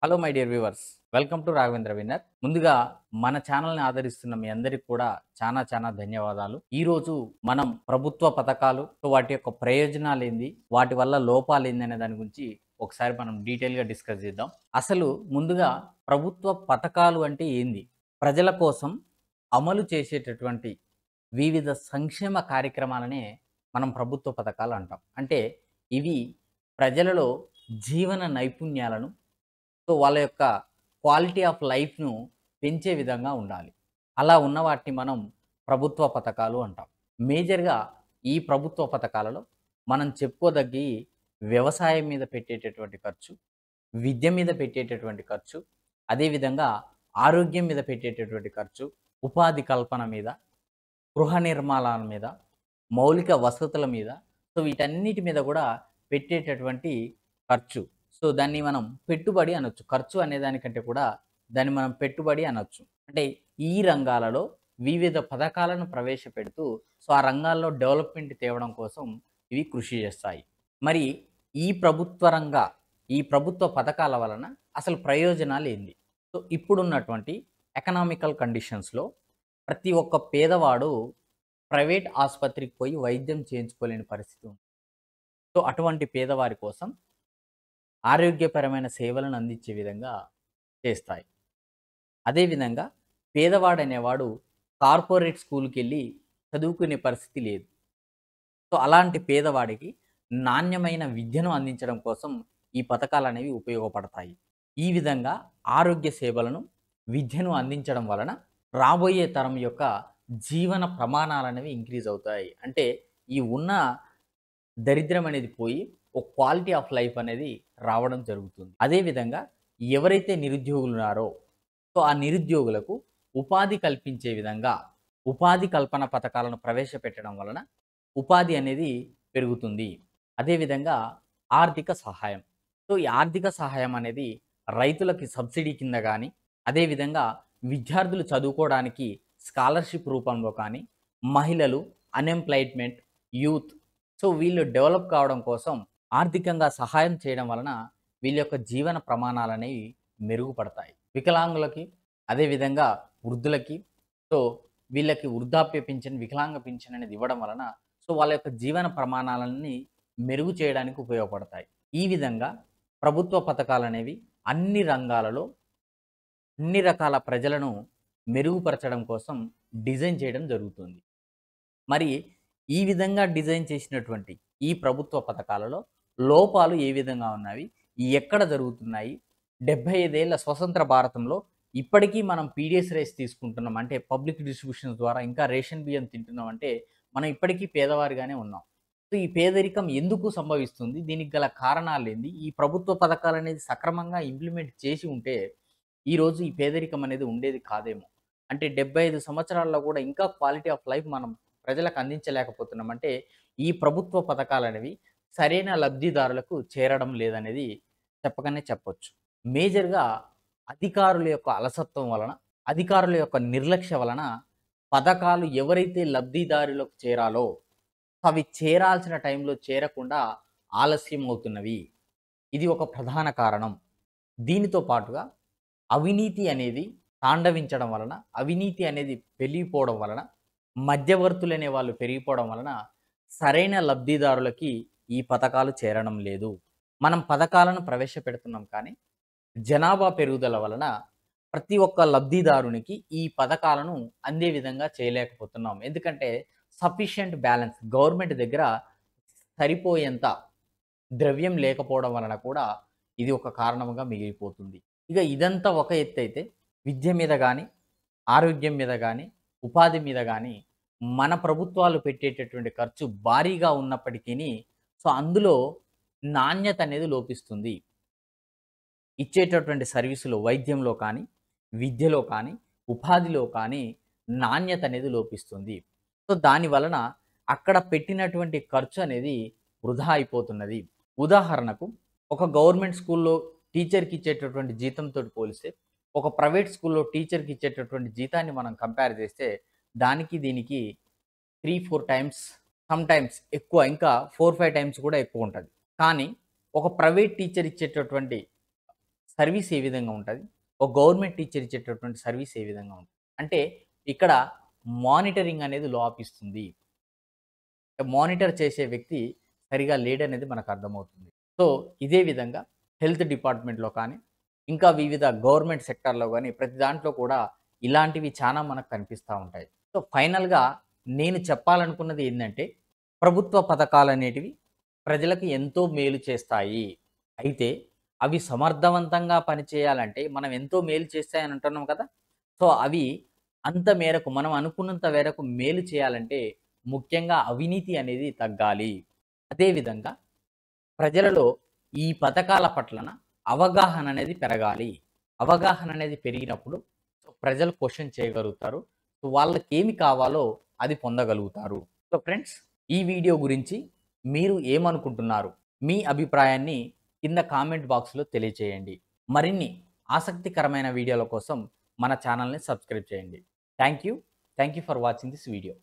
Hello my dear viewers, welcome to Raghavendra winner. ముందుగా మన ఛానల్ని ఆదరిస్తున్న మీ అందరికి కూడా చాలా ధన్యవాదాలు. ఈరోజు మనం ప్రభుత్వ పథకాలు, వాటి యొక్క ప్రయోజనాలు ఏంది, వాటి వల్ల లోపాలు ఏంది అనే దాని గురించి ఒకసారి మనం డీటెయిల్గా డిస్కస్ చేద్దాం. అసలు ముందుగా ప్రభుత్వ పథకాలు అంటే ఏంది? ప్రజల కోసం అమలు చేసేటటువంటి వివిధ సంక్షేమ కార్యక్రమాలనే మనం ప్రభుత్వ పథకాలు అంటాం. అంటే ఇవి ప్రజలలో జీవన నైపుణ్యాలను, వాళ్ళ యొక్క క్వాలిటీ ఆఫ్ లైఫ్‌ను పెంచే విధంగా ఉండాలి. అలా ఉన్న వాటిని మనం ప్రభుత్వ పథకాలు అంటాం. మేజర్‌గా ఈ ప్రభుత్వ పథకాలలో మనం చెప్పుకోదగ్గయి వ్యవసాయం మీద పెట్టేటటువంటి ఖర్చు, విద్య మీద పెట్టేటటువంటి ఖర్చు, అదేవిధంగా ఆరోగ్యం మీద పెట్టేటటువంటి ఖర్చు, ఉపాధి కల్పన మీద, గృహ నిర్మాణాల మీద, మౌలిక వసతుల మీద, వీటన్నిటి మీద కూడా పెట్టేటటువంటి ఖర్చు. దాన్ని మనం పెట్టుబడి అనొచ్చు. ఖర్చు అనేదానికంటే కూడా దాన్ని మనం పెట్టుబడి అనొచ్చు. అంటే ఈ రంగాలలో వివిధ పథకాలను ప్రవేశపెడుతూ ఆ రంగాల్లో డెవలప్‌మెంట్ తేవడం కోసం ఇవి కృషి చేస్తాయి. మరి ఈ ఈ ప్రభుత్వ పథకాల వలన అసలు ప్రయోజనాలేంది? ఇప్పుడున్నటువంటి ఎకనామికల్ కండిషన్స్‌లో ప్రతి ఒక్క పేదవాడు ప్రైవేట్ ఆస్పత్రికి పోయి వైద్యం చేయించుకోలేని పరిస్థితి ఉంది. అటువంటి పేదవారి కోసం ఆరోగ్యపరమైన సేవలను అందించే విధంగా చేస్తాయి. అదేవిధంగా పేదవాడనేవాడు కార్పొరేట్ స్కూల్‌కెళ్ళి చదువుకునే పరిస్థితి లేదు. అలాంటి పేదవాడికి నాణ్యమైన విద్యను అందించడం కోసం ఈ పథకాలనేవి ఉపయోగపడతాయి. ఈ విధంగా ఆరోగ్య సేవలను, విద్యను అందించడం వలన రాబోయే తరం యొక్క జీవన ప్రమాణాలనేవి ఇంక్రీజ్ అవుతాయి. అంటే ఈ ఉన్న దరిద్రం అనేది పోయి ఒక క్వాలిటీ ఆఫ్ లైఫ్ అనేది రావడం జరుగుతుంది. అదేవిధంగా ఎవరైతే నిరుద్యోగులున్నారో ఆ నిరుద్యోగులకు ఉపాధి కల్పించే విధంగా ఉపాధి కల్పన పథకాలను ప్రవేశపెట్టడం వలన ఉపాధి అనేది పెరుగుతుంది. అదేవిధంగా ఆర్థిక సహాయం. ఈ ఆర్థిక సహాయం అనేది రైతులకి సబ్సిడీ కింద కానీ, అదేవిధంగా విద్యార్థులు చదువుకోవడానికి స్కాలర్‌షిప్ రూపంలో కానీ, మహిళలు, అన్‌ఎంప్లాయ్‌మెంట్, యూత్ వీళ్ళు డెవలప్ కావడం కోసం ఆర్థికంగా సహాయం చేయడం వలన వీళ్ళ యొక్క జీవన ప్రమాణాలనేవి మెరుగుపడతాయి. వికలాంగులకి, అదేవిధంగా వృద్ధులకి వీళ్ళకి వృద్ధాప్య పింఛన్, వికలాంగ పింఛన్ అనేది ఇవ్వడం వలన వాళ్ళ యొక్క జీవన ప్రమాణాలన్నీ మెరుగు చేయడానికి ఉపయోగపడతాయి. ఈ విధంగా ప్రభుత్వ పథకాలనేవి అన్ని రంగాలలో అన్ని రకాల ప్రజలను మెరుగుపరచడం కోసం డిజైన్ చేయడం జరుగుతుంది. మరి ఈ విధంగా డిజైన్ చేసినటువంటి ఈ ప్రభుత్వ పథకాలలో లోపాలు ఏ విధంగా ఉన్నవి? ఎక్కడ జరుగుతున్నాయి? 75 ఏళ్ల స్వతంత్ర భారతంలో ఇప్పటికీ మనం పీడీఎస్ రైస్ తీసుకుంటున్నాం. అంటే పబ్లిక్ డిస్ట్రిబ్యూషన్స్ ద్వారా ఇంకా రేషన్ బియ్యం తింటున్నాం అంటే మనం ఇప్పటికీ పేదవారిగానే ఉన్నాం. ఈ పేదరికం ఎందుకు సంభవిస్తుంది? దీనికి గల కారణాలేంది? ఈ ప్రభుత్వ పథకాలనేది సక్రమంగా ఇంప్లిమెంట్ చేసి ఉంటే ఈరోజు ఈ పేదరికం అనేది ఉండేది కాదేమో. అంటే 75 సంవత్సరాల్లో కూడా ఇంకా క్వాలిటీ ఆఫ్ లైఫ్ మనం ప్రజలకు అందించలేకపోతున్నాం. అంటే ఈ ప్రభుత్వ పథకాలనేవి సరైన లబ్ధిదారులకు చేరడం లేదనేది చెప్పగానే చెప్పొచ్చు. మేజర్‌గా అధికారుల యొక్క అలసత్వం వలన, అధికారుల యొక్క నిర్లక్ష్య వలన పథకాలు ఎవరైతే లబ్ధిదారులకు చేరాలో అవి చేరాల్సిన టైంలో చేరకుండా ఆలస్యం అవుతున్నవి. ఇది ఒక ప్రధాన కారణం. దీనితో పాటుగా అవినీతి అనేది తాండవించడం వలన, అవినీతి అనేది పెరిగిపోవడం వలన, మధ్యవర్తులనే వాళ్ళు పెరిగిపోవడం వలన సరైన లబ్ధిదారులకి ఈ పథకాలు చేరడం లేదు. మనం పథకాలను ప్రవేశపెడుతున్నాం కానీ జనాభా పెరుగుదల వలన ప్రతి ఒక్క లబ్ధిదారునికి ఈ పథకాలను అందే విధంగా చేయలేకపోతున్నాం. ఎందుకంటే సఫిషియంట్ బ్యాలెన్స్ గవర్నమెంట్ దగ్గర సరిపోయేంత ద్రవ్యం లేకపోవడం వలన కూడా ఇది ఒక కారణంగా మిగిలిపోతుంది. ఇక ఇదంతా ఒక ఎత్తైతే విద్య మీద కానీ, ఆరోగ్యం మీద కానీ, ఉపాధి మీద కానీ మన ప్రభుత్వాలు పెట్టేటటువంటి ఖర్చు భారీగా ఉన్నప్పటికీని అందులో నాణ్యత అనేది లోపిస్తుంది. ఇచ్చేటటువంటి సర్వీసులో వైద్యంలో కానీ, విద్యలో కానీ, ఉపాధిలో కానీ నాణ్యత అనేది లోపిస్తుంది. దాని వలన అక్కడ పెట్టినటువంటి ఖర్చు అనేది వృధా అయిపోతున్నది. ఉదాహరణకు ఒక గవర్నమెంట్ స్కూల్‌లో టీచర్‌కి ఇచ్చేటటువంటి జీతంతోటి పోలిస్తే ఒక ప్రైవేట్ స్కూల్‌లో టీచర్‌కి ఇచ్చేటటువంటి జీతాన్ని మనం కంపేర్ చేస్తే దానికి దీనికి 3, 4 టైమ్స్ సమ్‌టైమ్స్ ఎక్కువ, ఇంకా 4, 5 టైమ్స్ కూడా ఎక్కువ ఉంటది. కానీ ఒక ప్రైవేట్ టీచర్ ఇచ్చేటటువంటి సర్వీస్ ఏ విధంగా ఉంటది? ఒక గవర్నమెంట్ టీచర్ ఇచ్చేటటువంటి సర్వీస్ ఏ విధంగా ఉంటది? అంటే ఇక్కడ మానిటరింగ్ అనేది లోపిస్తుంది. మానిటర్ చేసే వ్యక్తి సరిగా లేడనేది మనకు అర్థమవుతుంది. సో, ఇదే విధంగా హెల్త్ డిపార్ట్‌మెంట్‌లో కానీ, ఇంకా వివిధ గవర్నమెంట్ సెక్టార్‌లో గాని ప్రతి దాంట్లో కూడా ఇలాంటివి చానా మనకు కనిపిస్తా ఉంటాయి. సో, ఫైనల్‌గా నేను చెప్పాలనుకున్నది ఏందంటే, ప్రభుత్వ పథకాలనేటివి ప్రజలకు ఎంతో మేలు చేస్తాయి. అయితే అవి సమర్థవంతంగా పనిచేయాలంటే మనం ఎంతో మేలు చేస్తాయని అంటున్నాం కదా! సో, అవి అంత మేరకు మనం అనుకున్నంత మేరకు మేలు చేయాలంటే ముఖ్యంగా అవినీతి అనేది తగ్గాలి. అదే విధంగా ప్రజలలో ఈ పథకాల పట్లన అవగాహన అనేది పెరగాలి. అవగాహన అనేది పెరిగినప్పుడు సో, ప్రజలు క్వెషన్ చేయగలుగుతారు. సో, వాళ్ళకేమి కావాలో అది పొందగలుగుతారు. సో, ఫ్రెండ్స్ ఈ వీడియో గురించి మీరు ఏమనుకుంటున్నారు? మీ అభిప్రాయాన్ని కింద కామెంట్ బాక్స్‌లో తెలియచేయండి. మరిన్ని ఆసక్తికరమైన వీడియోల కోసం మన ఛానల్‌ని సబ్స్క్రైబ్ చేయండి. Thank you. Thank you for watching this video.